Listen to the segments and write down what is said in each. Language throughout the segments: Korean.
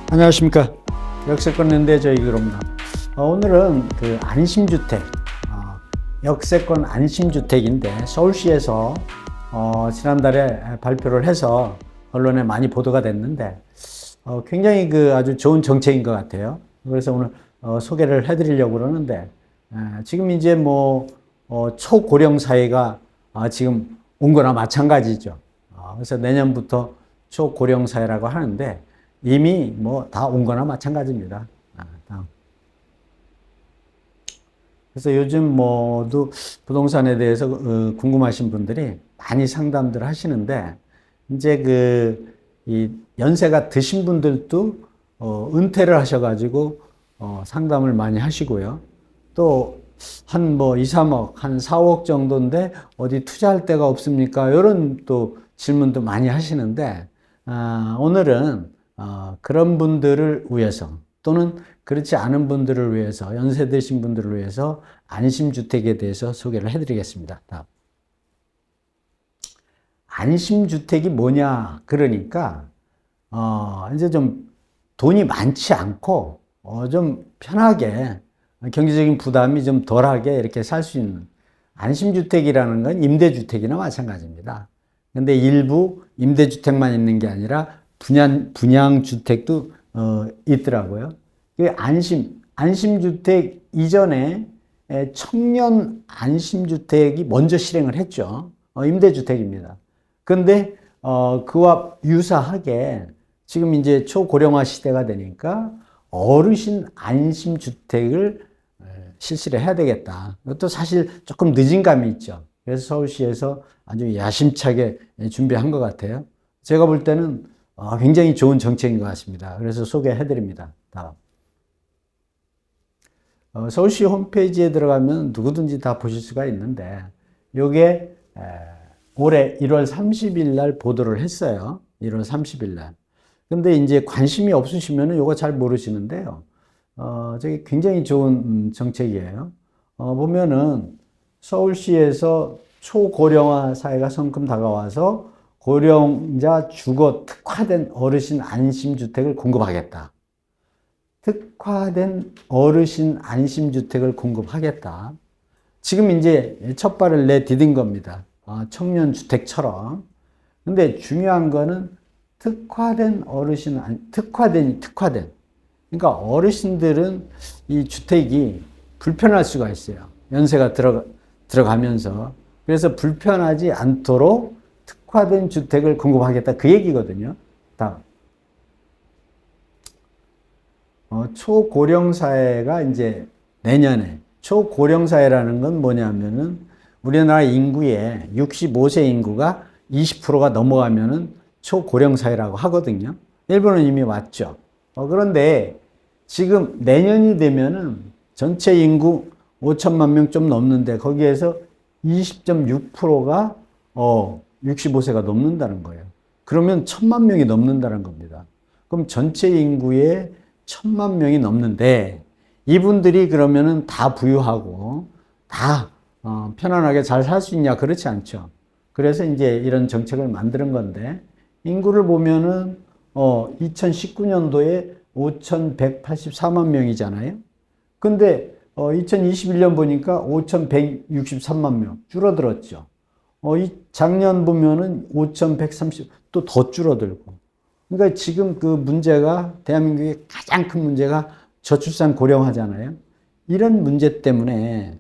안녕하십니까. 역세권 연대 저희그룹니다. 오늘은 그 안심주택, 역세권 안심주택인데 서울시에서 지난달에 발표를 해서 언론에 많이 보도가 됐는데 굉장히 그 아주 좋은 정책인 것 같아요. 그래서 오늘 소개를 해드리려고 그러는데 지금 이제 뭐 초고령 사회가 지금 온 거나 마찬가지죠. 그래서 내년부터 초고령 사회라고 하는데 이미 뭐 다 온 거나 마찬가지입니다. 다음. 그래서 요즘 모두 부동산에 대해서 궁금하신 분들이 많이 상담들 하시는데 이제 이 연세가 드신 분들도 은퇴를 하셔가지고 상담을 많이 하시고요. 또 한 뭐 2, 3억, 한 4, 5억 정도인데 어디 투자할 데가 없습니까? 이런 또 질문도 많이 하시는데 오늘은 그런 분들을 위해서 또는 그렇지 않은 분들을 위해서 연세 드신 분들을 위해서 안심주택에 대해서 소개를 해드리겠습니다. 다음. 안심주택이 뭐냐? 그러니까 이제 좀 돈이 많지 않고 좀 편하게 경제적인 부담이 좀 덜하게 이렇게 살 수 있는 안심주택이라는 건 임대주택이나 마찬가지입니다. 근데 일부 임대주택만 있는 게 아니라 분양주택도 있더라고요. 안심주택 이전에 청년 안심주택이 먼저 실행을 했죠. 임대주택입니다. 근데 그와 유사하게 지금 이제 초고령화 시대가 되니까 어르신 안심주택을 실시를 해야 되겠다. 이것도 사실 조금 늦은 감이 있죠. 그래서 서울시에서 아주 야심차게 준비한 것 같아요. 제가 볼 때는 굉장히 좋은 정책인 것 같습니다. 그래서 소개해 드립니다. 다음. 서울시 홈페이지에 들어가면 누구든지 다 보실 수가 있는데 요게 올해 1월 30일 날 보도를 했어요. 1월 30일 날. 근데 이제 관심이 없으시면 요거 잘 모르시는데요. 저게 굉장히 좋은 정책이에요. 보면은 서울시에서 초고령화 사회가 성큼 다가와서 고령자 주거 특화된 어르신 안심주택을 공급하겠다. 특화된 어르신 안심주택을 공급하겠다. 지금 이제 첫 발을 내디딘 겁니다. 청년주택처럼. 근데 중요한 거는 특화된 어르신, 특화된. 그러니까 어르신들은 이 주택이 불편할 수가 있어요. 연세가 들어가면서. 그래서 불편하지 않도록 특화된 주택을 공급하겠다. 그 얘기거든요. 다음. 초고령 사회가 이제 내년에, 초고령 사회라는 건 뭐냐면은 우리나라 인구의 65세 인구가 20%가 넘어가면은 초고령 사회라고 하거든요. 일본은 이미 왔죠. 그런데 지금 내년이 되면은 전체 인구 5천만 명 좀 넘는데 거기에서 20.6%가 65세가 넘는다는 거예요. 그러면 1천만 명이 넘는다는 겁니다. 그럼 전체 인구의 1천만 명이 넘는데 이분들이 그러면은 다 부유하고 다 편안하게 잘 살 수 있냐? 그렇지 않죠. 그래서 이제 이런 정책을 만드는 건데 인구를 보면은 2019년도에 5,184만 명이잖아요. 근데 2021년 보니까 5,163만 명 줄어들었죠. 작년 보면은 5,130 또 더 줄어들고. 그러니까 지금 그 문제가 대한민국의 가장 큰 문제가 저출산 고령화잖아요. 이런 문제 때문에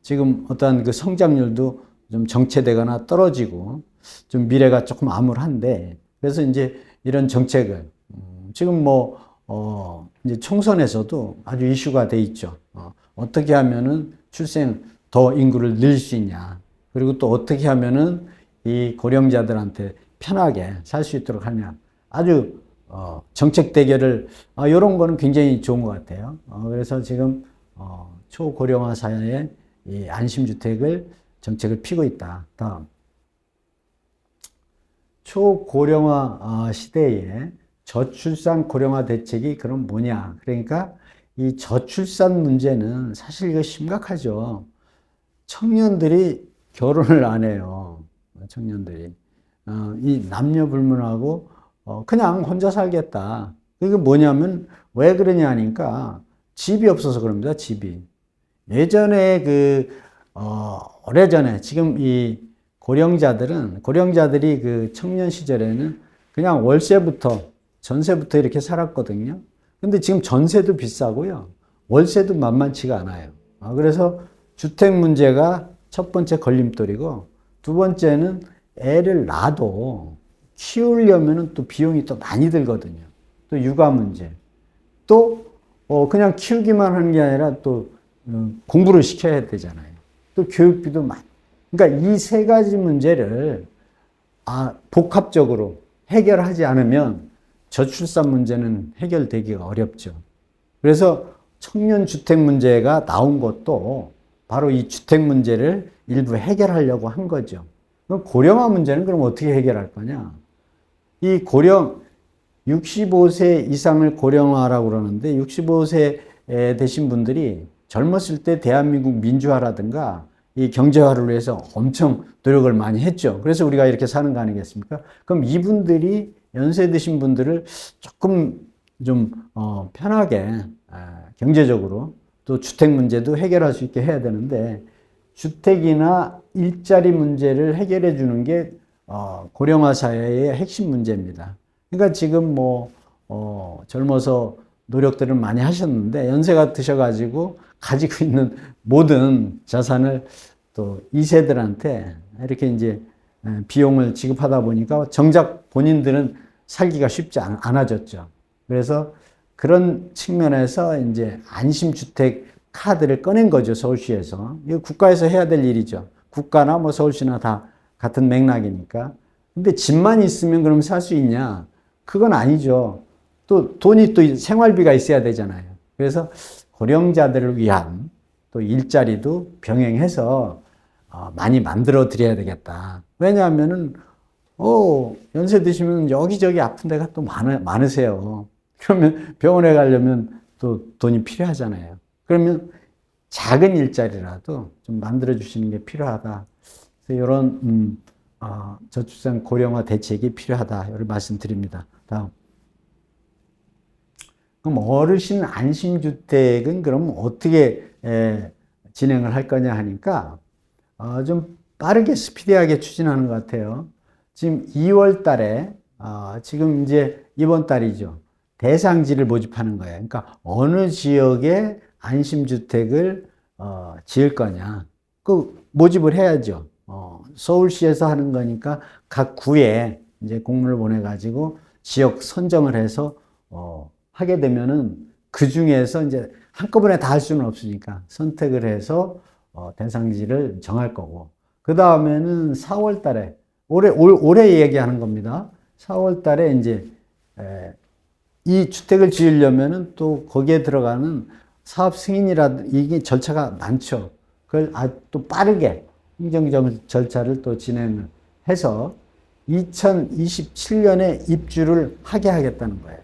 지금 어떠한 그 성장률도 좀 정체되거나 떨어지고 좀 미래가 조금 암울한데 그래서 이제 이런 정책을 지금 이제 총선에서도 아주 이슈가 돼 있죠. 어떻게 하면은 출생 더 인구를 늘릴 수 있냐. 그리고 또 어떻게 하면은 이 고령자들한테 편하게 살 수 있도록 하냐. 아주 정책 대결을 이런 거는 굉장히 좋은 것 같아요. 그래서 지금 초고령화 사회에 이 안심주택을 정책을 피고 있다. 다음. 초고령화 시대에 저출산 고령화 대책이 그럼 뭐냐? 그러니까 이 저출산 문제는 사실 이거 심각하죠. 청년들이 결혼을 안 해요. 청년들이. 이 남녀 불문하고 그냥 혼자 살겠다. 그게 뭐냐면 왜 그러냐 하니까 집이 없어서 그럽니다. 집이. 예전에 오래전에 지금 이 고령자들이 그 청년 시절에는 그냥 월세부터 전세부터 이렇게 살았거든요. 근데 지금 전세도 비싸고요. 월세도 만만치가 않아요. 그래서 주택 문제가 첫 번째 걸림돌이고, 두 번째는 애를 낳아도 키우려면 또 비용이 또 많이 들거든요. 또 육아 문제. 또 그냥 키우기만 하는 게 아니라 또 공부를 시켜야 되잖아요. 또 교육비도 많이. 그러니까 이 세 가지 문제를 복합적으로 해결하지 않으면 저출산 문제는 해결되기가 어렵죠. 그래서 청년 주택 문제가 나온 것도 바로 이 주택 문제를 일부 해결하려고 한 거죠. 그럼 고령화 문제는 그럼 어떻게 해결할 거냐? 이 65세 이상을 고령화라고 그러는데, 65세 되신 분들이 젊었을 때 대한민국 민주화라든가 이 경제화를 위해서 엄청 노력을 많이 했죠. 그래서 우리가 이렇게 사는 거 아니겠습니까? 그럼 이분들이 연세 드신 분들을 조금 좀 편하게 경제적으로 또 주택 문제도 해결할 수 있게 해야 되는데, 주택이나 일자리 문제를 해결해 주는 게 고령화 사회의 핵심 문제입니다. 그러니까 지금 젊어서 노력들을 많이 하셨는데 연세가 드셔가지고 가지고 있는 모든 자산을 또 2세들한테 이렇게 이제 비용을 지급하다 보니까 정작 본인들은 살기가 쉽지 않아졌죠. 그래서 그런 측면에서 이제 안심주택 카드를 꺼낸 거죠, 서울시에서. 이거 국가에서 해야 될 일이죠. 국가나 뭐 서울시나 다 같은 맥락이니까. 근데 집만 있으면 그럼 살 수 있냐? 그건 아니죠. 또 돈이 또 생활비가 있어야 되잖아요. 그래서 고령자들을 위한 또 일자리도 병행해서 많이 만들어 드려야 되겠다. 왜냐하면은 연세 드시면 여기저기 아픈 데가 또 많으세요. 그러면 병원에 가려면 또 돈이 필요하잖아요. 그러면 작은 일자리라도 좀 만들어 주시는 게 필요하다. 그래서 이런 저출산 고령화 대책이 필요하다. 이걸 말씀드립니다. 다음. 그럼 어르신 안심주택은 그럼 어떻게 진행을 할 거냐 하니까 좀 빠르게 스피디하게 추진하는 것 같아요. 지금 2월 달에 지금 이제 이번 달이죠. 대상지를 모집하는 거예요. 그러니까 어느 지역에 안심주택을 지을 거냐. 그 모집을 해야죠. 서울시에서 하는 거니까 각 구에 이제 공문을 보내가지고 지역 선정을 해서 하게 되면은 그 중에서 이제 한꺼번에 다 할 수는 없으니까 선택을 해서 대상지를 정할 거고, 그 다음에는 4월 달에 올해 얘기하는 겁니다. 4월 달에 이제 이 주택을 지으려면은 또 거기에 들어가는 사업 승인이라 이게 절차가 많죠. 그걸 또 빠르게 행정 절차를 또 진행을 해서 2027년에 입주를 하게 하겠다는 거예요.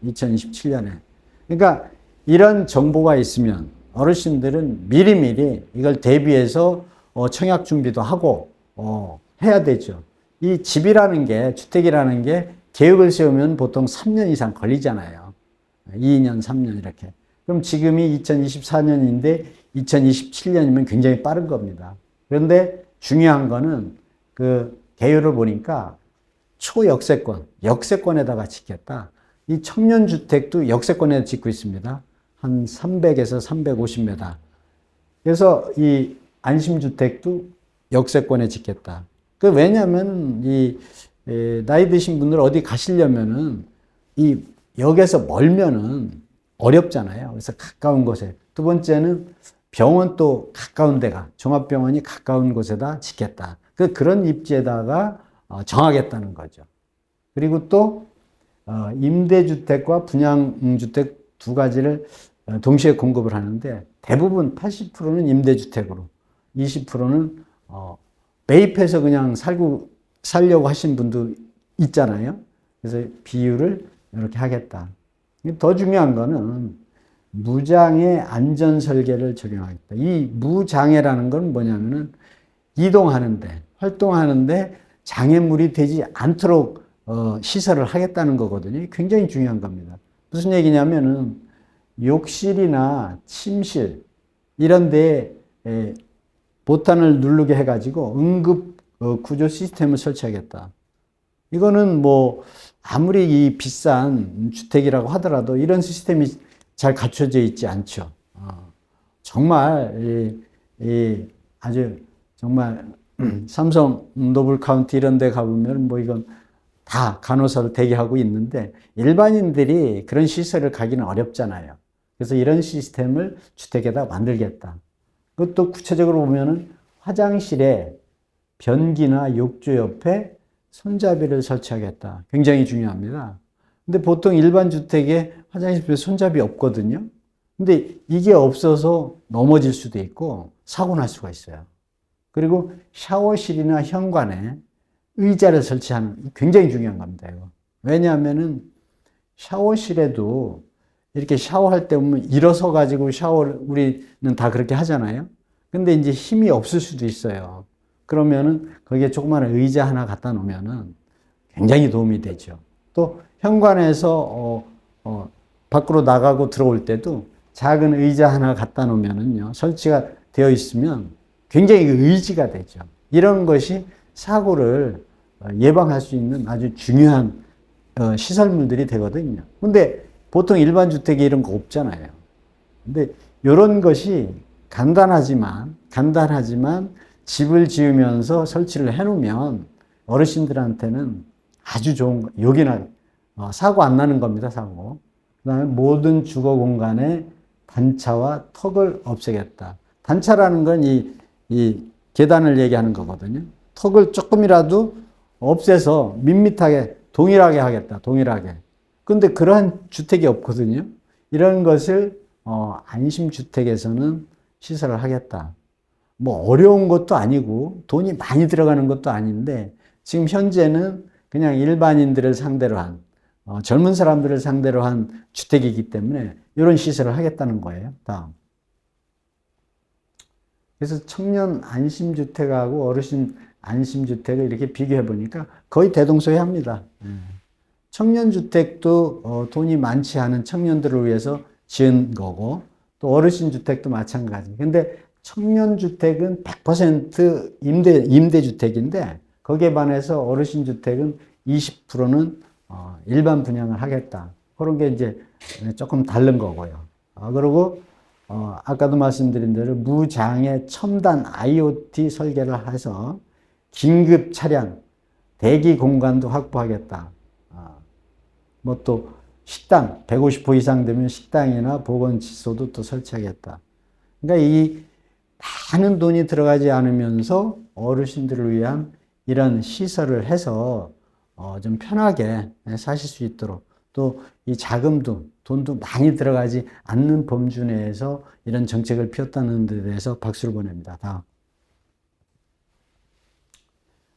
2027년에. 그러니까 이런 정보가 있으면 어르신들은 미리미리 이걸 대비해서 청약 준비도 하고 해야 되죠. 이 집이라는 게, 주택이라는 게 계획을 세우면 보통 3년 이상 걸리잖아요. 2년, 3년 이렇게. 그럼 지금이 2024년인데 2027년이면 굉장히 빠른 겁니다. 그런데 중요한 거는 그 개요를 보니까 역세권에다가 짓겠다. 이 청년주택도 역세권에 짓고 있습니다. 한 300에서 350m. 그래서 이 안심주택도 역세권에 짓겠다. 왜냐하면 나이 드신 분들 어디 가시려면은 이 역에서 멀면은 어렵잖아요. 그래서 가까운 곳에. 두 번째는 병원 또 가까운 데가, 종합병원이 가까운 곳에다 짓겠다. 그런 입지에다가 정하겠다는 거죠. 그리고 또 임대주택과 분양주택 두 가지를 동시에 공급을 하는데, 대부분 80%는 임대주택으로, 20%는 매입해서 그냥 살려고 하신 분도 있잖아요. 그래서 비율을 이렇게 하겠다. 더 중요한 거는 무장애 안전 설계를 적용하겠다. 이 무장애라는 건 뭐냐면은 이동하는데, 활동하는데 장애물이 되지 않도록 시설을 하겠다는 거거든요. 굉장히 중요한 겁니다. 무슨 얘기냐면은 욕실이나 침실 이런 데에 보탄을 누르게 해가지고 응급 구조 시스템을 설치하겠다. 이거는 뭐 아무리 이 비싼 주택이라고 하더라도 이런 시스템이 잘 갖춰져 있지 않죠. 정말 아주 정말 삼성 노블 카운티 이런 데 가보면 뭐 이건 다 간호사를 대기하고 있는데 일반인들이 그런 시설을 가기는 어렵잖아요. 그래서 이런 시스템을 주택에다 만들겠다. 그것도 구체적으로 보면은 화장실에 변기나 욕조 옆에 손잡이를 설치하겠다. 굉장히 중요합니다. 근데 보통 일반 주택에 화장실 옆에 손잡이 없거든요. 근데 이게 없어서 넘어질 수도 있고 사고 날 수가 있어요. 그리고 샤워실이나 현관에 의자를 설치하는 굉장히 중요한 겁니다. 이거. 왜냐하면은 샤워실에도 이렇게 샤워할 때 보면 일어서 가지고 샤워를 우리는 다 그렇게 하잖아요. 근데 이제 힘이 없을 수도 있어요. 그러면은 거기에 조그마한 의자 하나 갖다 놓으면은 굉장히 도움이 되죠. 또 현관에서 밖으로 나가고 들어올 때도 작은 의자 하나 갖다 놓으면은요 설치가 되어 있으면 굉장히 의지가 되죠. 이런 것이 사고를 예방할 수 있는 아주 중요한 시설물들이 되거든요. 근데 보통 일반 주택에 이런 거 없잖아요. 근데 이런 것이 간단하지만 집을 지으면서 설치를 해놓으면 어르신들한테는 아주 좋은, 여기나 사고 안 나는 겁니다, 사고. 그 다음에 모든 주거 공간에 단차와 턱을 없애겠다. 단차라는 건 이 계단을 얘기하는 거거든요. 턱을 조금이라도 없애서 밋밋하게 동일하게 하겠다, 동일하게. 근데 그러한 주택이 없거든요. 이런 것을 안심주택에서는 시설을 하겠다. 뭐 어려운 것도 아니고 돈이 많이 들어가는 것도 아닌데 지금 현재는 그냥 일반인들을 상대로 한 젊은 사람들을 상대로 한 주택이기 때문에 이런 시설을 하겠다는 거예요. 다음. 그래서 청년 안심주택하고 어르신 안심주택을 이렇게 비교해 보니까 거의 대동소이합니다. 청년주택도 돈이 많지 않은 청년들을 위해서 지은 거고 또 어르신주택도 마찬가지. 근데 청년주택은 100% 임대주택인데 거기에 반해서 어르신주택은 20%는 일반 분양을 하겠다. 그런 게 이제 조금 다른 거고요. 그리고 아까도 말씀드린 대로 무장애 첨단 IoT 설계를 해서 긴급 차량, 대기 공간도 확보하겠다. 뭐 또 식당, 150호 이상 되면 식당이나 보건시설도 또 설치하겠다. 그러니까 이 많은 돈이 들어가지 않으면서 어르신들을 위한 이런 시설을 해서 좀 편하게 사실 수 있도록 또 이 자금도 돈도 많이 들어가지 않는 범주 내에서 이런 정책을 폈다는 데 대해서 박수를 보냅니다. 다음.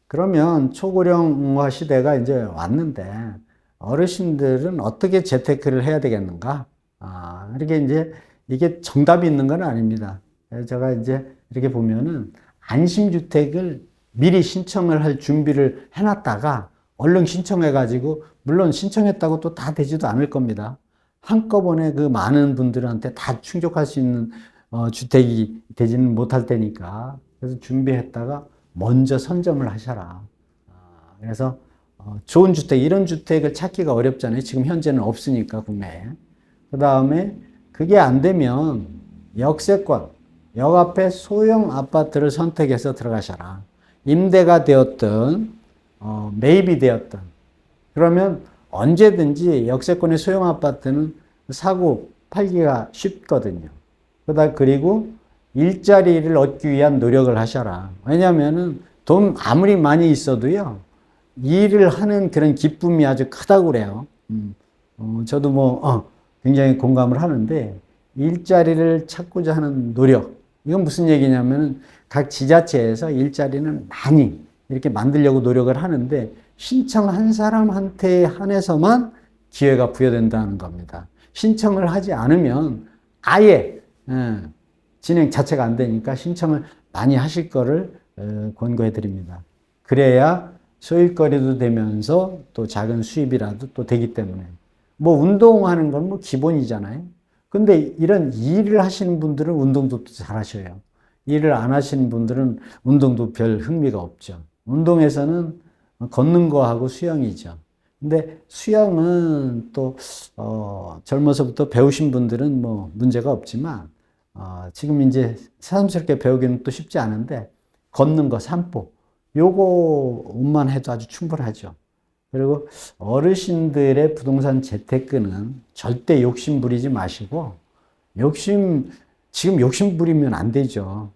그러면 초고령화 시대가 이제 왔는데 어르신들은 어떻게 재테크를 해야 되겠는가? 이렇게 이제 이게 정답이 있는 건 아닙니다. 제가 이제 이렇게 보면은 안심주택을 미리 신청을 할 준비를 해놨다가 얼른 신청해가지고 물론 신청했다고 또 다 되지도 않을 겁니다. 한꺼번에 그 많은 분들한테 다 충족할 수 있는 주택이 되지는 못할 테니까 그래서 준비했다가 먼저 선점을 하셔라. 그래서 좋은 주택, 이런 주택을 찾기가 어렵잖아요. 지금 현재는 없으니까 국내에. 그 다음에 그게 안 되면 역세권, 역 앞에 소형 아파트를 선택해서 들어가셔라. 임대가 되었든 매입이 되었든 그러면 언제든지 역세권의 소형 아파트는 사고 팔기가 쉽거든요. 그리고 일자리를 얻기 위한 노력을 하셔라. 왜냐하면은 돈 아무리 많이 있어도요, 일을 하는 그런 기쁨이 아주 크다고 그래요. 저도 뭐 굉장히 공감을 하는데 일자리를 찾고자 하는 노력. 이건 무슨 얘기냐면은 각 지자체에서 일자리는 많이 이렇게 만들려고 노력을 하는데 신청한 사람한테 한해서만 기회가 부여된다는 겁니다. 신청을 하지 않으면 아예 진행 자체가 안 되니까 신청을 많이 하실 거를 권고해 드립니다. 그래야 소일거리도 되면서 또 작은 수입이라도 또 되기 때문에. 뭐 운동하는 건 뭐 기본이잖아요. 근데 이런 일을 하시는 분들은 운동도 잘 하셔요. 일을 안 하시는 분들은 운동도 별 흥미가 없죠. 운동에서는 걷는 거하고 수영이죠. 근데 수영은 또, 젊어서부터 배우신 분들은 뭐 문제가 없지만, 지금 이제 새삼스럽게 배우기는 또 쉽지 않은데, 걷는 거, 산보. 요거만 해도 아주 충분하죠. 그리고 어르신들의 부동산 재테크는 절대 욕심 부리지 마시고, 지금 욕심 부리면 안 되죠.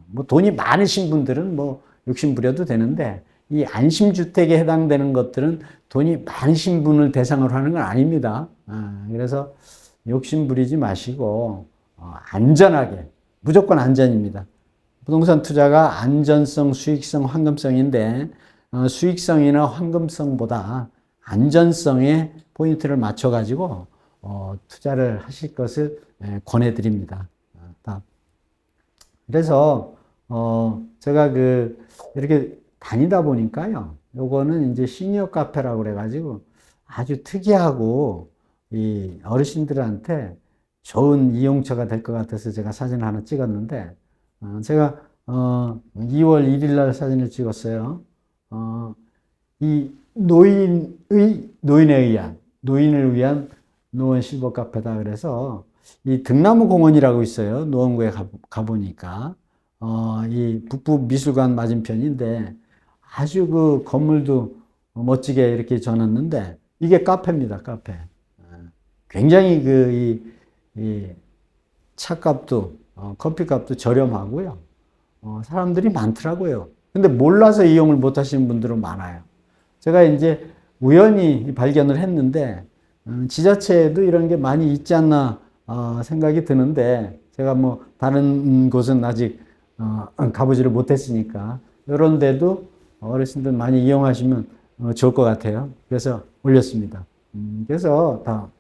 뭐 돈이 많으신 분들은 뭐 욕심 부려도 되는데, 이 안심주택에 해당되는 것들은 돈이 많으신 분을 대상으로 하는 건 아닙니다. 그래서 욕심 부리지 마시고, 안전하게, 무조건 안전입니다. 부동산 투자가 안전성, 수익성, 황금성인데, 수익성이나 황금성보다 안전성에 포인트를 맞춰가지고, 투자를 하실 것을 권해드립니다. 그래서, 제가 이렇게 다니다 보니까요, 요거는 이제 시니어 카페라고 그래가지고 아주 특이하고, 이 어르신들한테 좋은 이용처가 될 것 같아서 제가 사진을 하나 찍었는데, 제가 2월 1일 날 사진을 찍었어요. 이 노인을 위한 노원 실버 카페다. 그래서 이 등나무 공원이라고 있어요. 노원구에 가보니까. 이 북부 미술관 맞은편인데 아주 그 건물도 멋지게 이렇게 져놨는데 이게 카페입니다. 카페. 굉장히 이 차값도 커피값도 저렴하고요. 사람들이 많더라고요. 근데 몰라서 이용을 못 하시는 분들은 많아요. 제가 이제 우연히 발견을 했는데, 지자체에도 이런 게 많이 있지 않나, 생각이 드는데, 제가 뭐, 다른 곳은 아직, 가보지를 못했으니까, 이런 데도 어르신들 많이 이용하시면 좋을 것 같아요. 그래서 올렸습니다. 그래서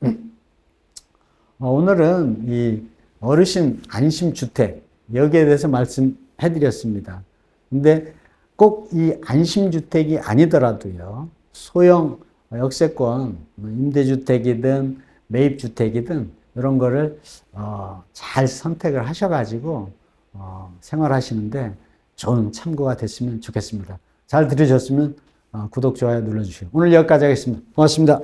오늘은 이 어르신 안심주택, 여기에 대해서 말씀해드렸습니다. 근데 꼭 이 안심주택이 아니더라도요, 소형 역세권, 임대주택이든 매입주택이든 이런 거를 잘 선택을 하셔가지고 생활하시는데 좋은 참고가 됐으면 좋겠습니다. 잘 들으셨으면 구독, 좋아요 눌러주시고 오늘 여기까지 하겠습니다. 고맙습니다.